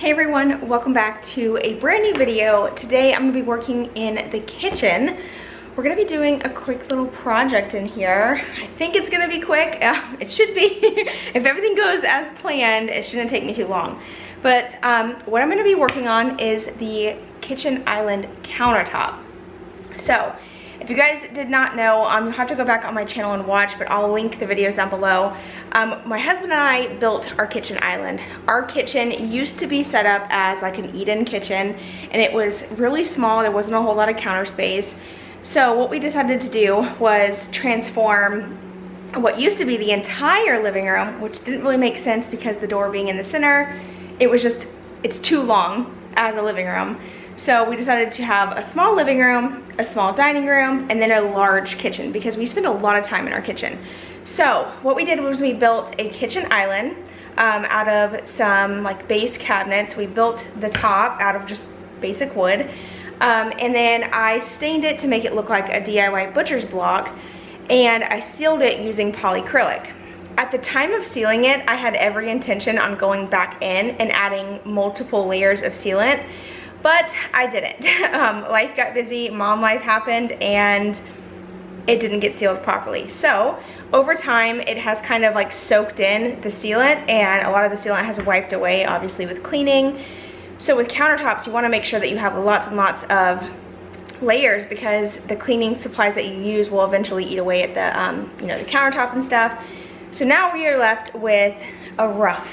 Hey everyone, welcome back to a brand new video. Today I'm going to be working in the kitchen. We're going to be doing a quick little project in here. I think it's going to be quick. It should be. If everything goes as planned, it shouldn't take me too long. But what I'm going to be working on is the kitchen island countertop. So if you guys did not know, you'll have to go back on my channel and watch, but I'll link the videos down below. My husband and I built our kitchen island. Our kitchen used to be set up as like an eat-in kitchen, and it was really small. There wasn't a whole lot of counter space. So what we decided to do was transform what used to be the entire living room, which didn't really make sense because the door being in the center, it's too long as a living room. So we decided to have a small living room, a small dining room, and then a large kitchen because we spend a lot of time in our kitchen. So what we did was we built a kitchen island out of some like base cabinets. We built the top out of just basic wood. And then I stained it to make it look like a DIY butcher's block, and I sealed it using polyacrylic. At the time of sealing it, I had every intention on going back in and adding multiple layers of sealant, but I didn't. Life got busy, mom life happened, and it didn't get sealed properly. So over time, it has kind of like soaked in the sealant, and a lot of the sealant has wiped away, obviously with cleaning. So with countertops, you wanna make sure that you have lots and lots of layers because the cleaning supplies that you use will eventually eat away at the, the countertop and stuff. So now we are left with a rough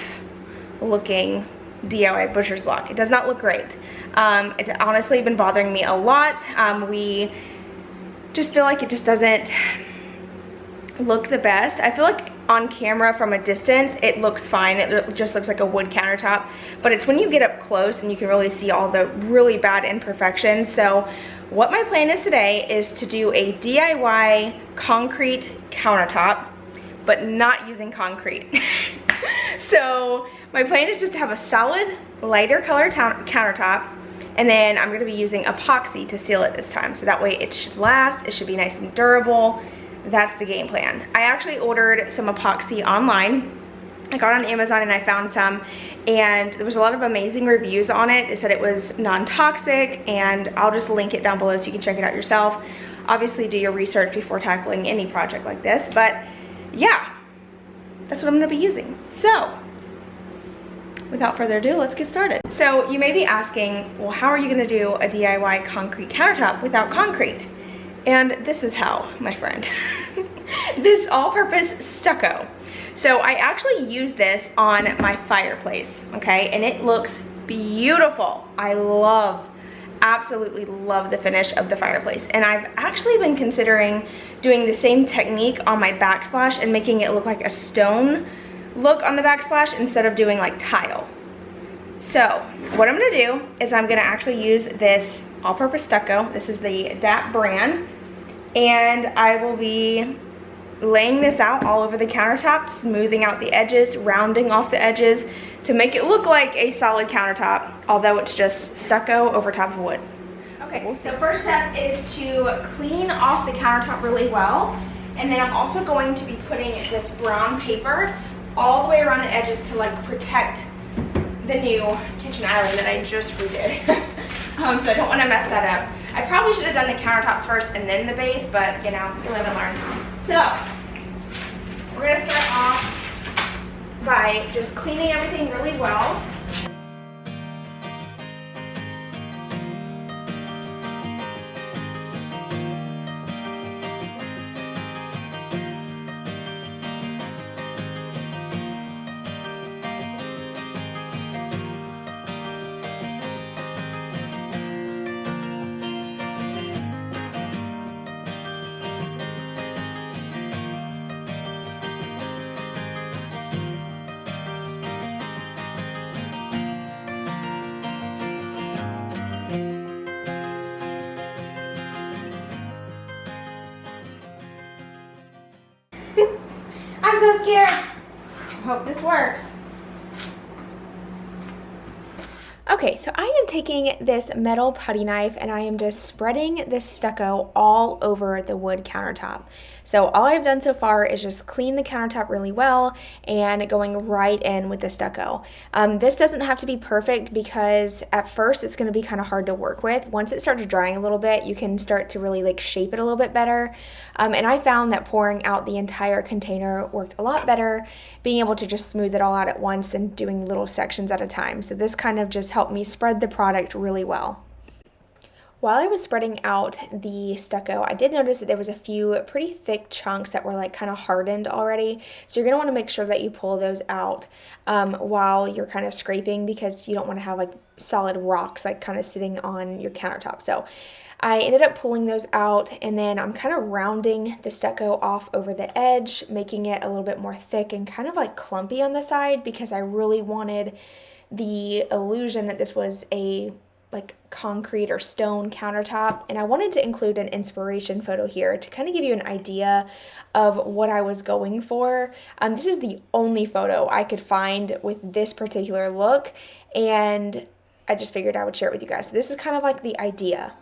looking DIY butcher's block. It does not look great. It's honestly been bothering me a lot. We just feel like it just doesn't look the best. I feel like on camera from a distance it looks fine. It just looks like a wood countertop, but it's when you get up close and you can really see all the really bad imperfections. So what my plan is today is to do a DIY concrete countertop, but not using concrete. So my plan is just to have a solid lighter color countertop, and then I'm going to be using epoxy to seal it this time, so that way it should last, it should be nice and durable. That's the game plan. I actually ordered some epoxy online. I got on Amazon and I found some, and there was a lot of amazing reviews on it. It said it was non-toxic, and I'll just link it down below so you can check it out yourself. Obviously do your research before tackling any project like this, but yeah, that's what I'm gonna be using. So without further ado, let's get started. So you may be asking, well, how are you gonna do a DIY concrete countertop without concrete? And this is how, my friend. This all-purpose stucco. So I actually use this on my fireplace, okay? And it looks beautiful. I absolutely love the finish of the fireplace. And I've actually been considering doing the same technique on my backsplash and making it look like a stone look on the backsplash instead of doing like tile. So what I'm gonna do is I'm gonna actually use this all-purpose stucco. This is the DAP brand, and I will be laying this out all over the countertop, smoothing out the edges, rounding off the edges to make it look like a solid countertop, although it's just stucco over top of wood. Okay, so first step is to clean off the countertop really well, and then I'm also going to be putting this brown paper all the way around the edges to like protect the new kitchen island that I just redid. So I don't want to mess that up. I probably should have done the countertops first and then the base, but you know, you live and learn. So we're gonna start off by just cleaning everything really well. I'm so scared. I hope this works. Okay, so I am taking this metal putty knife and I am just spreading this stucco all over the wood countertop. So all I've done so far is just clean the countertop really well and going right in with the stucco. This doesn't have to be perfect because at first it's going to be kind of hard to work with. Once it starts drying a little bit, you can start to really like shape it a little bit better. And I found that pouring out the entire container worked a lot better, being able to just smooth it all out at once than doing little sections at a time. So this kind of just helped me spread the product really well. While I was spreading out the stucco, I did notice that there was a few pretty thick chunks that were like kind of hardened already. So you're going to want to make sure that you pull those out while you're kind of scraping, because you don't want to have like solid rocks like kind of sitting on your countertop. So I ended up pulling those out, and then I'm kind of rounding the stucco off over the edge, making it a little bit more thick and kind of like clumpy on the side, because I really wanted the illusion that this was a like concrete or stone countertop. And I wanted to include an inspiration photo here to kind of give you an idea of what I was going for. This is the only photo I could find with this particular look, and I just figured I would share it with you guys. So this is kind of like the idea.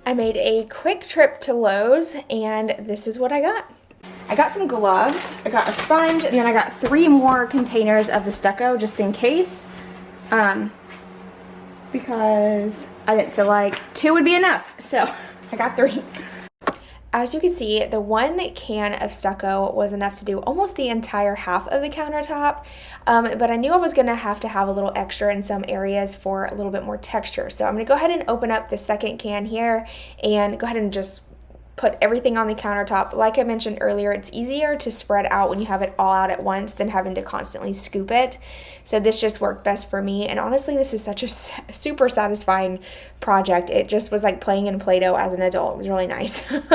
I made a quick trip to Lowe's, and this is what I got. I got some gloves, I got a sponge, and then I got 3 more containers of the stucco just in case, because I didn't feel like 2 would be enough, so I got 3. As you can see, the 1 can of stucco was enough to do almost the entire half of the countertop, but I knew I was going to have a little extra in some areas for a little bit more texture. So I'm going to go ahead and open up the second can here and go ahead and just put everything on the countertop. Like I mentioned earlier, it's easier to spread out when you have it all out at once than having to constantly scoop it. So this just worked best for me, and honestly this is such a super satisfying project. It just was like playing in Play-Doh as an adult. It was really nice. And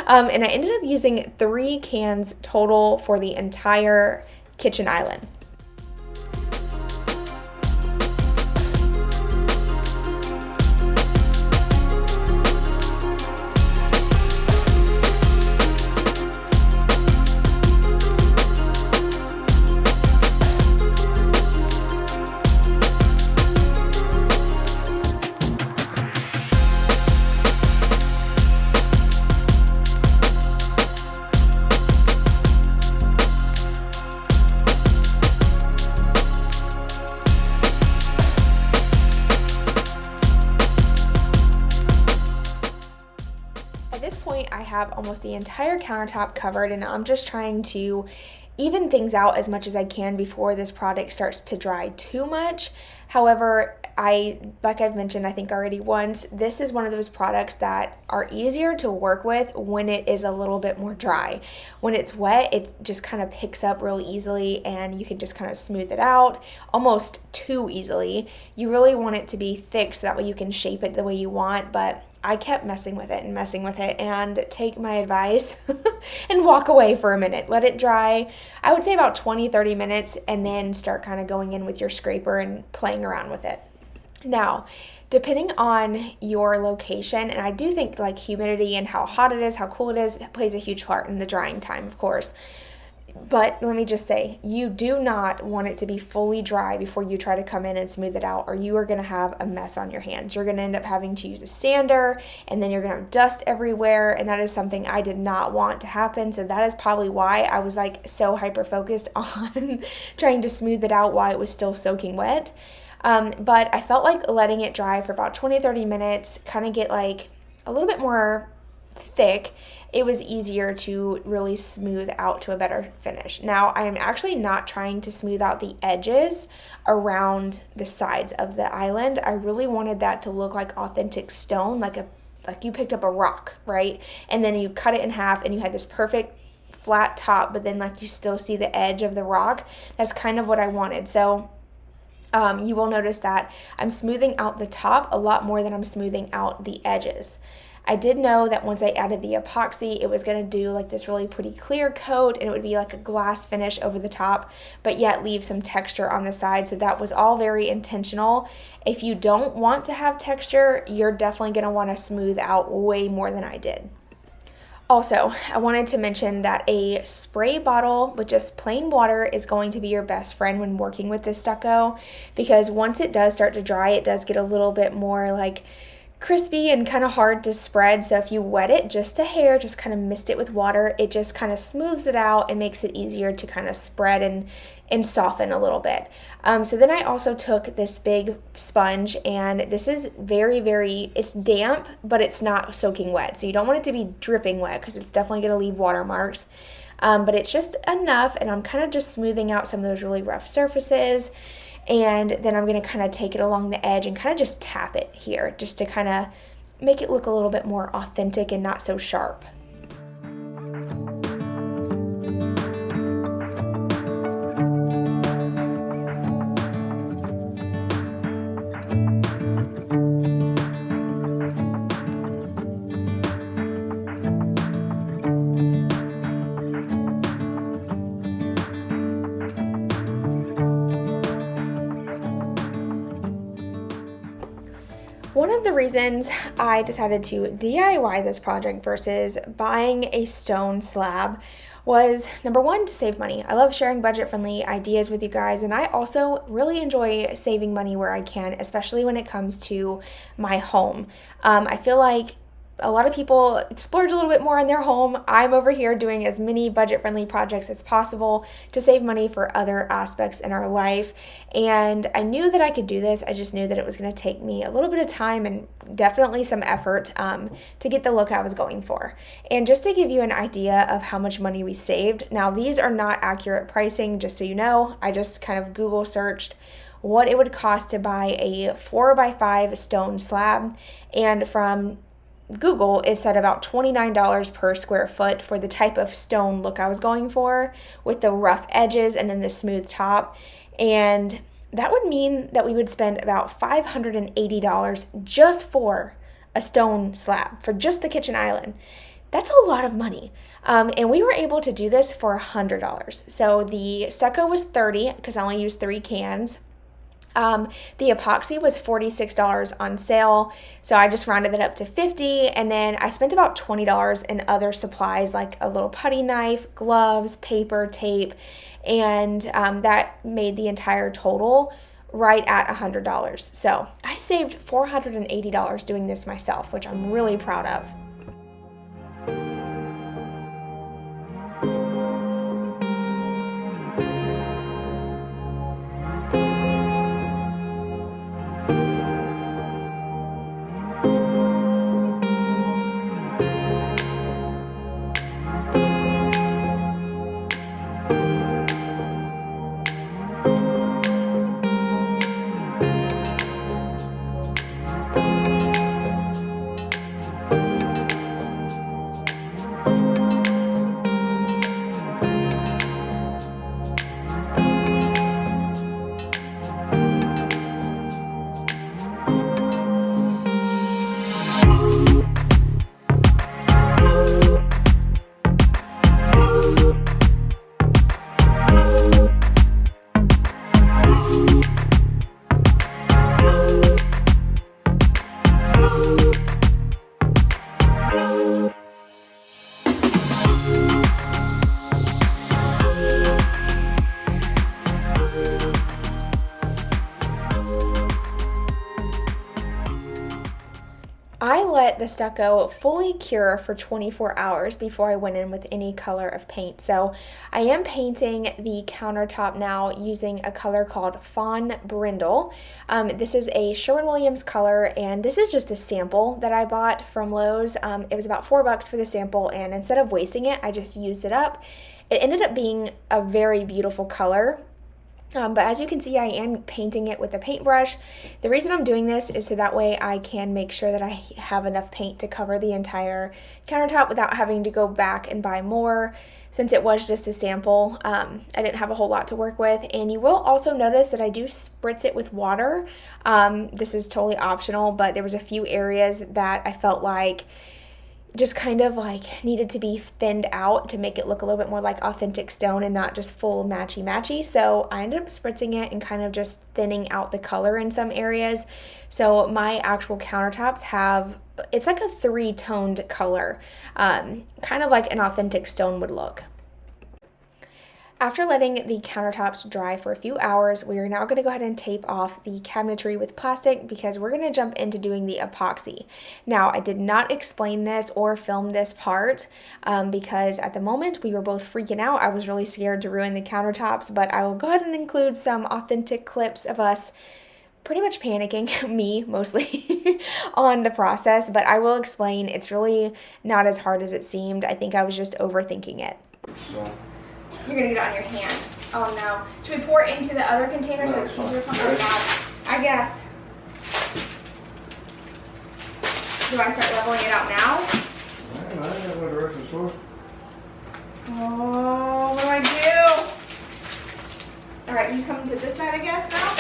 I ended up using 3 cans total for the entire kitchen island. I have almost the entire countertop covered, and I'm just trying to even things out as much as I can before this product starts to dry too much. However, like I've mentioned I think already once, this is one of those products that are easier to work with when it is a little bit more dry. When it's wet, it just kind of picks up really easily, and you can just kind of smooth it out almost too easily. You really want it to be thick so that way you can shape it the way you want, but I kept messing with it and take my advice and walk away for a minute. Let it dry. I would say about 20-30 minutes, and then start kind of going in with your scraper and playing around with it. Now, depending on your location, and I do think like humidity and how hot it is, how cool it is, it plays a huge part in the drying time, of course. But let me just say, you do not want it to be fully dry before you try to come in and smooth it out, or you are going to have a mess on your hands. You're going to end up having to use a sander, and then you're going to have dust everywhere, and that is something I did not want to happen. So that is probably why I was like so hyper focused on trying to smooth it out while it was still soaking wet. But I felt like letting it dry for about 20-30 minutes, kind of get like a little bit more thick, it was easier to really smooth out to a better finish. Now, I am actually not trying to smooth out the edges around the sides of the island. I really wanted that to look like authentic stone, like you picked up a rock, right? And then you cut it in half and you had this perfect flat top, but then like you still see the edge of the rock. That's kind of what I wanted. So you will notice that I'm smoothing out the top a lot more than I'm smoothing out the edges. I did know that once I added the epoxy, it was going to do like this really pretty clear coat, and it would be like a glass finish over the top, but yet leave some texture on the side. So that was all very intentional. If you don't want to have texture, you're definitely going to want to smooth out way more than I did. Also, I wanted to mention that a spray bottle with just plain water is going to be your best friend when working with this stucco, because once it does start to dry, it does get a little bit more like crispy and kind of hard to spread. So if you wet it just a hair, just kind of mist it with water, it just kind of smooths it out and makes it easier to kind of spread and soften a little bit. So then I also took this big sponge, and this is it's damp, but it's not soaking wet. So you don't want it to be dripping wet because it's definitely going to leave watermarks. But it's just enough, and I'm kind of just smoothing out some of those really rough surfaces. And then I'm going to kind of take it along the edge and kind of just tap it here just to kind of make it look a little bit more authentic and not so sharp. One of the reasons I decided to DIY this project versus buying a stone slab was, number one, to save money. I love sharing budget-friendly ideas with you guys, and I also really enjoy saving money where I can, especially when it comes to my home. I feel like a lot of people splurge a little bit more on their home. I'm over here doing as many budget-friendly projects as possible to save money for other aspects in our life. And I knew that I could do this. I just knew that it was going to take me a little bit of time and definitely some effort to get the look I was going for. And just to give you an idea of how much money we saved, now these are not accurate pricing, just so you know. I just kind of Google searched what it would cost to buy a 4x5 stone slab, and from Google, it said about $29 per square foot for the type of stone look I was going for, with the rough edges and then the smooth top. And that would mean that we would spend about $580 just for a stone slab, for just the kitchen island. That's a lot of money. And we were able to do this for $100. So the stucco was $30 because I only used 3 cans. The epoxy was $46 on sale, so I just rounded that up to $50, and then I spent about $20 in other supplies like a little putty knife, gloves, paper, tape, and that made the entire total right at $100. So I saved $480 doing this myself, which I'm really proud of. I let the stucco fully cure for 24 hours before I went in with any color of paint. So I am painting the countertop now using a color called Fawn Brindle. This is a Sherwin Williams color, and this is just a sample that I bought from Lowe's. It was about $4 for the sample, and instead of wasting it, I just used it up. It ended up being a very beautiful color. But as you can see, I am painting it with a paintbrush. The reason I'm doing this is so that way I can make sure that I have enough paint to cover the entire countertop without having to go back and buy more. Since it was just a sample, I didn't have a whole lot to work with. And you will also notice that I do spritz it with water. This is totally optional, but there was a few areas that I felt like just kind of like needed to be thinned out to make it look a little bit more like authentic stone and not just full matchy. So I ended up spritzing it and kind of just thinning out the color in some areas. So my actual countertops have, it's like a 3-toned color, kind of like an authentic stone would look. After letting the countertops dry for a few hours, we are now going to go ahead and tape off the cabinetry with plastic because we're going to jump into doing the epoxy. Now, I did not explain this or film this part because at the moment we were both freaking out. I was really scared to ruin the countertops, but I will go ahead and include some authentic clips of us pretty much panicking, me mostly, on the process, but I will explain. It's really not as hard as it seemed. I think I was just overthinking it. You're gonna get it on your hand. Oh no. Should we pour it into the other container so it's easier for I guess. Do I start leveling it out now? I don't know what direction's for. Oh, what do I do? Alright, you come to this side, I guess, now?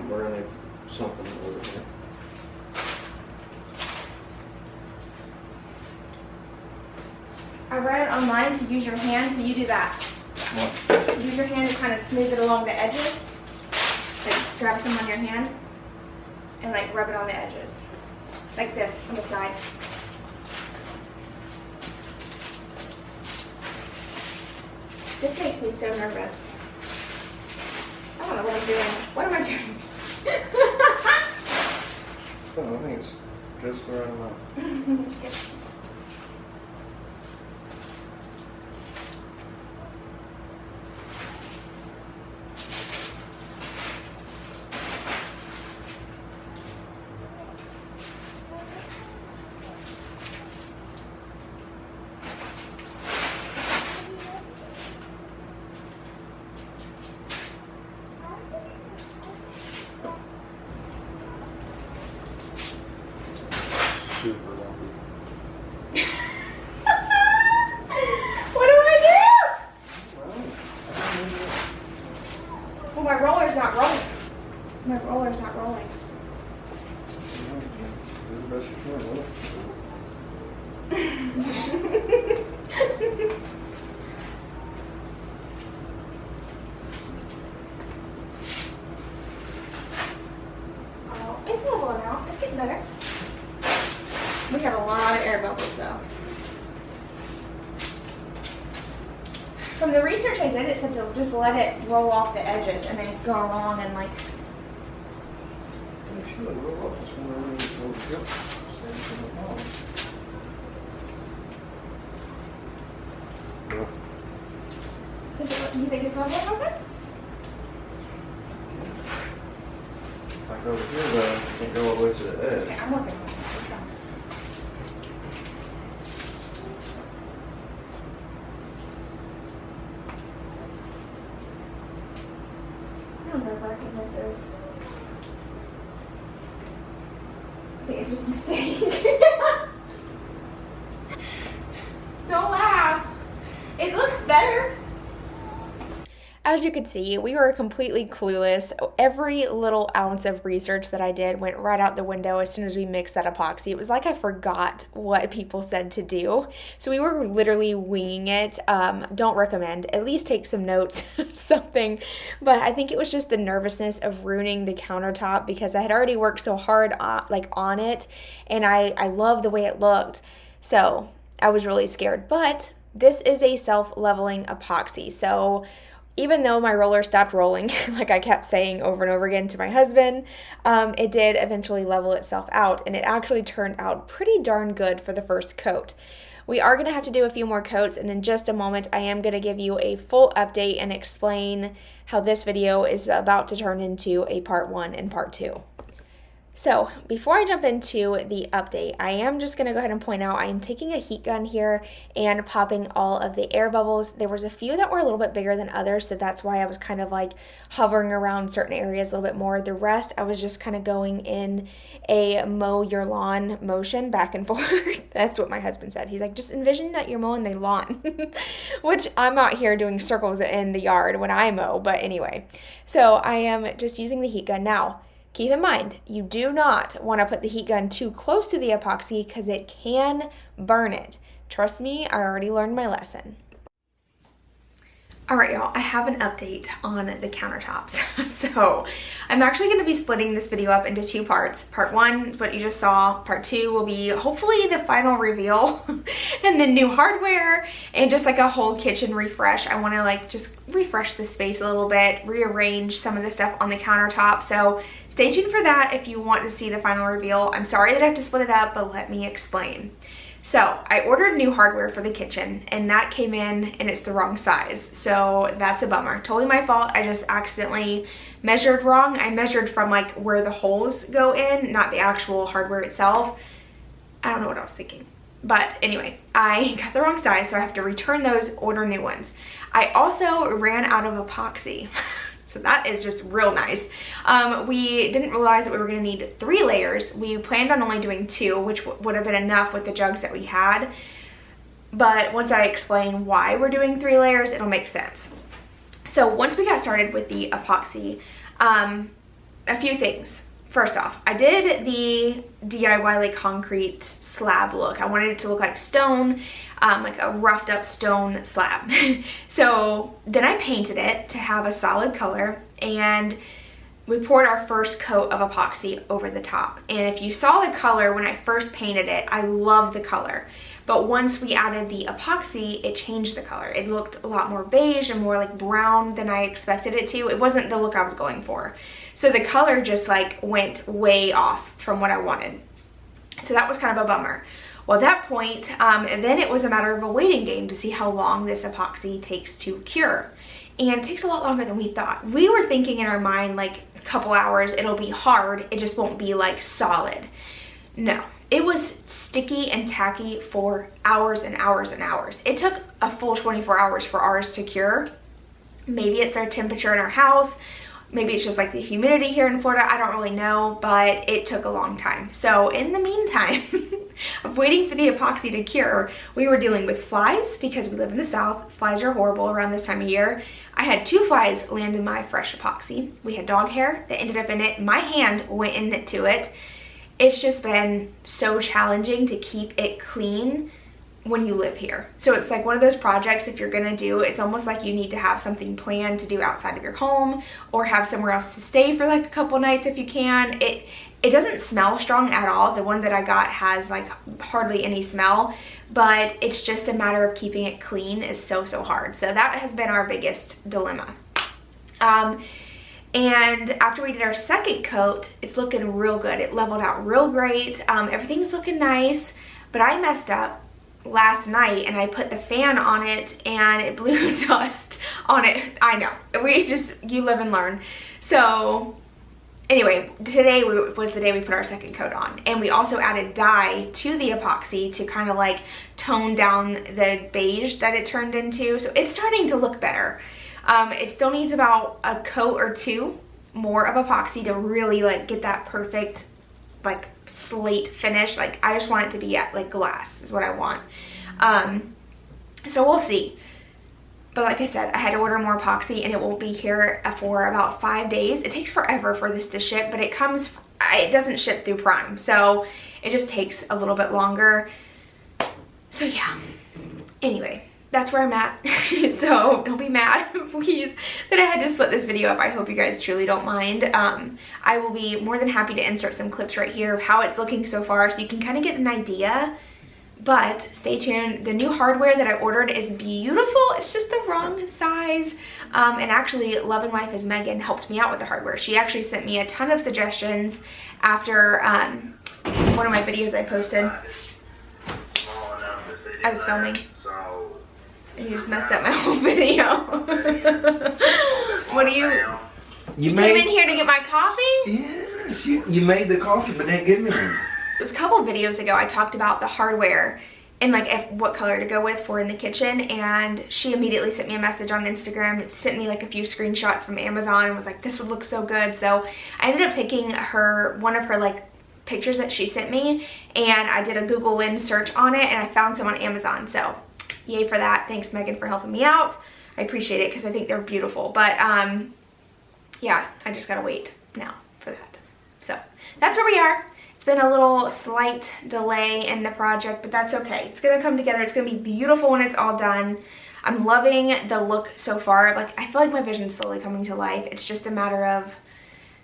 We're gonna something over here. I read online to use your hand, so you do that. What? Use your hand to kind of smooth it along the edges. Like grab some on your hand and like rub it on the edges. Like this on the side. This makes me so nervous. I don't know what I'm doing. What am I doing? Oh, I think it's just the right amount. Super lumpy. What do I do? Well, my roller's not rolling. My roller's not rolling. Do the best you can with Oh, it's leveling out. It's getting better. We have a lot of air bubbles though. From the research I did, it said to just let it roll off the edges and then go along and like. it. Roll up this one over and go, yep. Same thing at home. You think it's leveling over? Like over here though, you can't go all the way to the edge. Okay, I'm working on it. I'm trying. I don't know if I can this is. I think it's just a mistake. Don't laugh. It looks better. As you could see, we were completely clueless. Every little ounce of research that I did went right out the window as soon as we mixed that epoxy. It was like I forgot what people said to do. So we were literally winging it. Don't recommend. At least take some notes, something. But I think it was just the nervousness of ruining the countertop because I had already worked so hard on it, and I love the way it looked. So I was really scared. But this is a self-leveling epoxy. So even though my roller stopped rolling, like I kept saying over and over again to my husband, it did eventually level itself out, and it actually turned out pretty darn good for the first coat. we are going to have to do a few more coats, and in just a moment I am going to give you a full update and explain how this video is about to turn into a part 1 and part 2. So before I jump into the update, I am just going to go ahead and point out I am taking a heat gun here and popping all of the air bubbles. There was a few that were a little bit bigger than others, so that's why I was kind of like hovering around certain areas a little bit more. The rest, I was just kind of going in a mow your lawn motion back and forth. That's what my husband said. He's like, just envision that you're mowing the lawn, which I'm out here doing circles in the yard when I mow, but anyway. So I am just using the heat gun now. Keep in mind, you do not want to put the heat gun too close to the epoxy because it can burn it. Trust me, I already learned my lesson. All right, y'all, I have an update on the countertops. So I'm actually going to be splitting this video up into 2 parts. Part 1, what you just saw. Part 2 will be hopefully the final reveal and the new hardware and just like a whole kitchen refresh. I want to like just refresh the space a little bit, rearrange some of the stuff on the countertop. So stay tuned for that if you want to see the final reveal. I'm sorry that I have to split it up, but let me explain. So I ordered new hardware for the kitchen and that came in and it's the wrong size. So that's a bummer. Totally my fault. I just accidentally measured wrong. I measured from like where the holes go in, not the actual hardware itself. I don't know what I was thinking. But anyway, I got the wrong size, so I have to return those, order new ones. I also ran out of epoxy. So that is just real nice. We didn't realize that we were gonna need 3 layers. We planned on only doing 2, which would have been enough with the jugs that we had. But once I explain why we're doing 3 layers, it'll make sense. So once we got started with the epoxy, a few things. First off, I did the DIY like concrete slab look. I wanted it to look like stone, like a roughed up stone slab. So then I painted it to have a solid color and we poured our first coat of epoxy over the top. And if you saw the color when I first painted it, I love the color. But once we added the epoxy, it changed the color. It looked a lot more beige and more like brown than I expected it to. It wasn't the look I was going for. So the color just like went way off from what I wanted. So that was kind of a bummer. Well, at that point, then it was a matter of a waiting game to see how long this epoxy takes to cure. And it takes a lot longer than we thought. We were thinking in our mind like a couple hours, it'll be hard, it just won't be like solid. No, it was sticky and tacky for hours and hours and hours. It took a full 24 hours for ours to cure. Maybe it's our temperature in our house. Maybe it's just like the humidity here in Florida. I don't really know, but it took a long time. So in the meantime of waiting for the epoxy to cure, we were dealing with flies because we live in the South. Flies are horrible around this time of year. I had 2 flies land in my fresh epoxy. We had dog hair that ended up in it. My hand went into it. It's just been so challenging to keep it clean when you live here. So it's like one of those projects, if you're gonna do, it's almost like you need to have something planned to do outside of your home or have somewhere else to stay for like a couple nights if you can. It doesn't smell strong at all. The one that I got has like hardly any smell, but it's just a matter of keeping it clean is so hard. So that has been our biggest dilemma. And after we did our second coat, it's looking real good. It leveled out real great. Everything's looking nice, but I messed up last night and I put the fan on it and it blew dust on it. I know, you live and learn. So anyway, today was the day we put our second coat on, and we also added dye to the epoxy to kind of like tone down the beige that it turned into. So it's starting to look better. It still needs about a coat or 2 more of epoxy to really like get that perfect like slate finish. Like I just want it to be at like glass is what I want. So we'll see. But like I said, I had to order more epoxy and it won't be here for about 5 days. It takes forever for this to ship, but it doesn't ship through Prime, so it just takes a little bit longer. So yeah, anyway, that's where I'm at. So don't be mad, please, that I had to split this video up. I hope you guys truly don't mind. I will be more than happy to insert some clips right here of how it's looking so far so you can kind of get an idea. But stay tuned. The new hardware that I ordered is beautiful. It's just the wrong size. And actually, Loving Life as Megan helped me out with the hardware. She actually sent me a ton of suggestions after one of my videos I posted. I was filming. And you just messed up my whole video. What do you... You came in here to get my coffee? Yes, you made the coffee, but didn't give me any. It was a couple videos ago I talked about the hardware and like what color to go with for in the kitchen, and she immediately sent me a message on Instagram, sent me like a few screenshots from Amazon and was like, this would look so good. So I ended up taking one of her like pictures that she sent me, and I did a Google Lynn search on it, and I found some on Amazon. So yay for that. Thanks Megan for helping me out. I appreciate it because I think they're beautiful. But yeah, I just gotta wait now for that. So that's where we are. It's been a little slight delay in the project, but that's okay. It's gonna come together. It's gonna be beautiful when it's all done. I'm loving the look so far. Like, I feel like my vision's slowly coming to life. It's just a matter of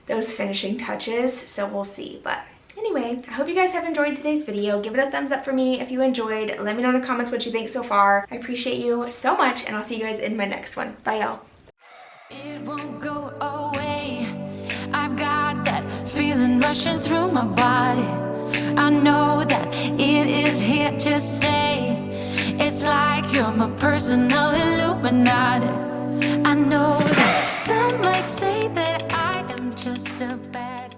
those finishing touches, so we'll see. But anyway, I hope you guys have enjoyed today's video. Give it a thumbs up for me if you enjoyed. Let me know in the comments what you think so far. I appreciate you so much, and I'll see you guys in my next one. Bye, y'all. It won't go away. I've got that feeling rushing through my body. I know that it is here to stay. It's like you're my personal Illuminati. I know that some might say that I am just a bad